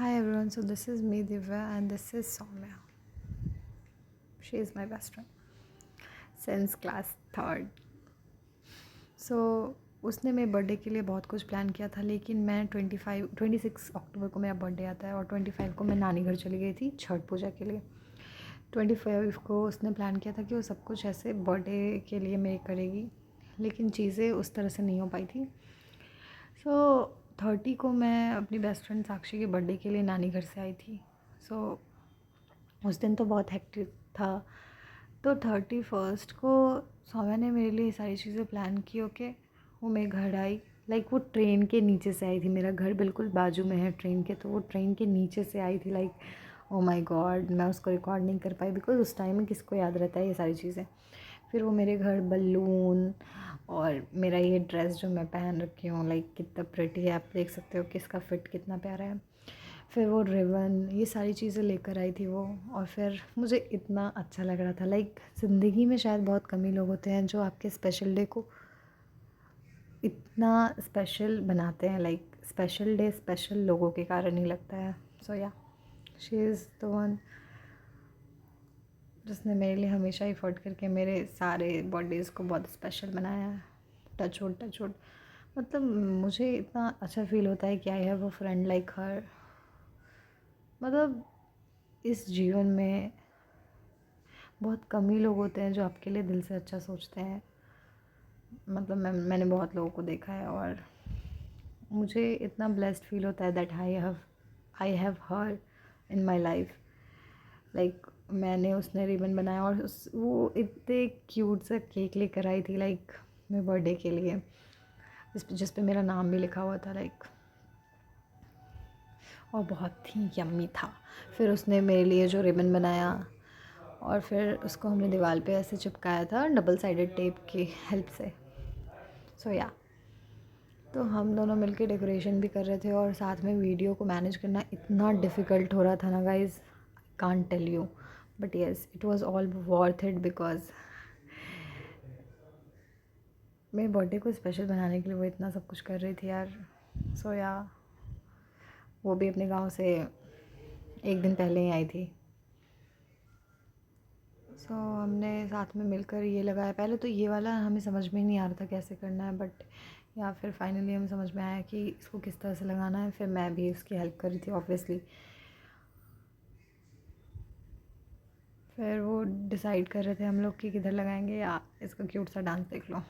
Hi everyone, so this is me Divya and this is Soumya. She is my best friend since class third. So उसने मेरे birthday के लिए बहुत कुछ plan किया था, लेकिन मैं 26 अक्टूबर को मेरा बर्थडे आता है और 25 को मैं नानी घर चली गई थी छठ पूजा के लिए। 25 को उसने प्लान किया था कि वो सब कुछ ऐसे बर्थडे के लिए मेरे करेगी, लेकिन चीज़ें उस तरह से नहीं हो पाई थी। सो 30 को मैं अपनी बेस्ट फ्रेंड साक्षी के बर्थडे के लिए नानी घर से आई थी। सो उस दिन तो बहुत हेक्टिक था। तो 31 को सौम्या ने मेरे लिए सारी चीज़ें प्लान की। ओके, वो मेरे घर आई। लाइक वो ट्रेन के नीचे से आई थी, मेरा घर बिल्कुल बाजू में है ट्रेन के, तो वो ट्रेन के नीचे से आई थी। लाइक ओ माय गॉड, मैं उसको रिकॉर्ड नहीं कर पाई बिकॉज उस टाइम में किसको याद रहता है ये सारी चीज़ें। फिर वो मेरे घर बलून और मेरा ये ड्रेस जो मैं पहन रखी हूँ, लाइक कितना प्रिटी है, आप देख सकते हो कि इसका फिट कितना प्यारा है। फिर वो रिबन, ये सारी चीज़ें लेकर आई थी वो। और फिर मुझे इतना अच्छा लग रहा था। लाइक ज़िंदगी में शायद बहुत कम ही लोग होते हैं जो आपके स्पेशल डे को इतना स्पेशल बनाते हैं। लाइक स्पेशल डे स्पेशल लोगों के कारण ही लगता है। सो या, शी इज़ द वन जिसने मेरे लिए हमेशा एफर्ट करके मेरे सारे बर्थडेज़ को बहुत स्पेशल बनाया है। टच वुड, मतलब मुझे इतना अच्छा फील होता है कि I have a friend like her. मतलब इस जीवन में बहुत कम ही लोग होते हैं जो आपके लिए दिल से अच्छा सोचते हैं। मतलब मैंने बहुत लोगों को देखा है और मुझे इतना ब्लेस्ड फील होता है that I have her in my life. Like मैंने उसने रिबन बनाया और वो इतने क्यूट सा केक लेकर आई थी, लाइक मेरे बर्थडे के लिए, जिस पे मेरा नाम भी लिखा हुआ था। लाइक और बहुत ही यम्मी था। फिर उसने मेरे लिए जो रिबन बनाया और फिर उसको हमने दीवार पे ऐसे चिपकाया था डबल साइडेड टेप की हेल्प से। सो या, तो हम दोनों मिलके डेकोरेशन भी कर रहे थे और साथ में वीडियो को मैनेज करना इतना डिफ़िकल्ट हो रहा था ना guys, can't tell you. But yes, it was all worth it because मेरे बर्थडे को स्पेशल बनाने के लिए वो इतना सब कुछ कर रही थी यार। सो या, वो भी अपने गांव से एक दिन पहले ही आई थी। सो हमने साथ में मिलकर ये लगाया। पहले तो ये वाला हमें समझ में ही नहीं आ रहा था कैसे करना है, बट या फिर फाइनली हमें समझ में आया कि इसको किस तरह से लगाना है। फिर मैं भी उसकी हेल्प कर रही थी ऑब्वियसली। फिर वो डिसाइड कर रहे थे हम लोग कि किधर लगाएंगे, या इसका क्यूट सा डांस देख लो,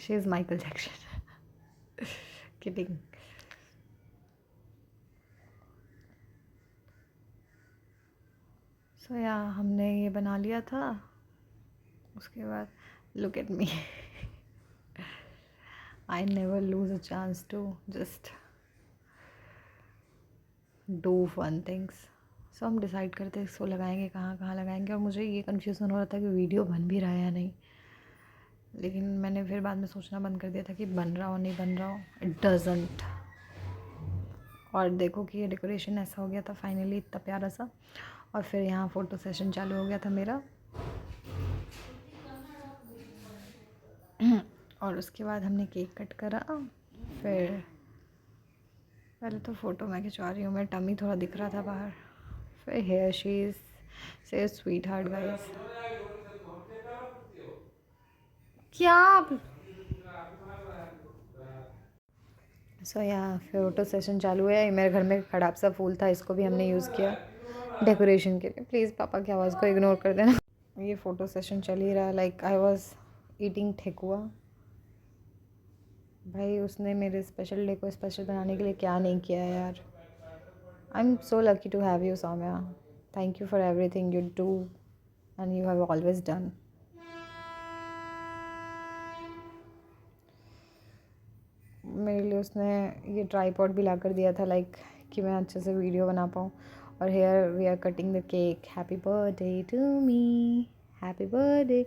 she is Michael Jackson. Kidding. So yeah, हमने ये बना लिया था। उसके बाद look at me, I never lose a chance to just do fun things. So हम डिसाइड करते इसको लगाएंगे कहाँ कहाँ लगाएंगे, और मुझे ये कन्फ्यूज़न हो रहा था कि वीडियो बन भी रहा है या नहीं। लेकिन मैंने फिर बाद में सोचना बंद कर दिया था कि बन रहा हो नहीं बन रहा हो, इट डजंट। और देखो कि ये डेकोरेशन ऐसा हो गया था फाइनली, इतना प्यारा सा। और फिर यहाँ फ़ोटो सेशन चालू हो गया था मेरा। और उसके बाद हमने केक कट करा। फिर पहले तो फ़ोटो मैं खिंचवा रही हूँ, मेरा टमी थोड़ा दिख रहा था बाहर। फिर हेयर शी इज़ से स्वीट हार्ट गाइस। क्या सो यहाँ फ़ोटो सेशन चालू है। ये मेरे घर में खराब सा फूल था, इसको भी हमने यूज़ किया डेकोरेशन के लिए। प्लीज़ पापा की आवाज़ को इग्नोर कर देना। ये फ़ोटो सेशन चल ही रहा है। लाइक आई वॉज ईटिंग ठेकुआ। भाई उसने मेरे स्पेशल डे को स्पेशल बनाने के लिए क्या नहीं किया है यार। I am so lucky to have you Saumya. Thank you for everything you do and you have always done. मेरे लिए उसने ये ट्राईपॉड भी ला कर दिया था, लाइक कि मैं अच्छे से वीडियो बना पाऊँ। और here we are cutting the cake. Happy birthday to me, happy birthday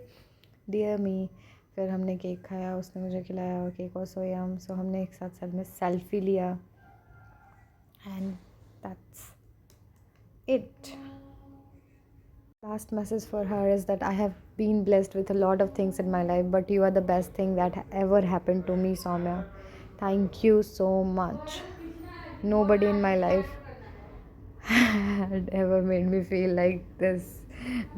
dear me. फिर हमने केक खाया, उसने मुझे खिलाया और केक और सोया। सो हमने एक साथ सब में सेल्फी लिया and that's it. Last message for her is that I have been blessed with a lot of things in my life, but you are the best thing that ever happened to me, Soumya. Thank you so much. Nobody in my life had ever made me feel like this,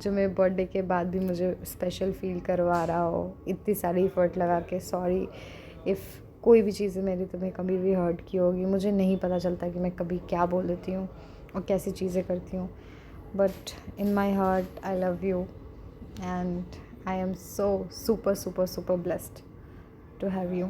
जो मेरे birthday के बाद भी मुझे special feel करवा रहा हो इतनी सारी एफर्ट लगा के. सॉरी इफ़ कोई भी चीज़ें मेरी तुम्हें कभी भी हर्ट की होगी. मुझे नहीं पता चलता कि मैं कभी क्या बोल देती हूँ और कैसी चीज़ें करती हूँ. But in my heart I love you and I am so super super super blessed to have you.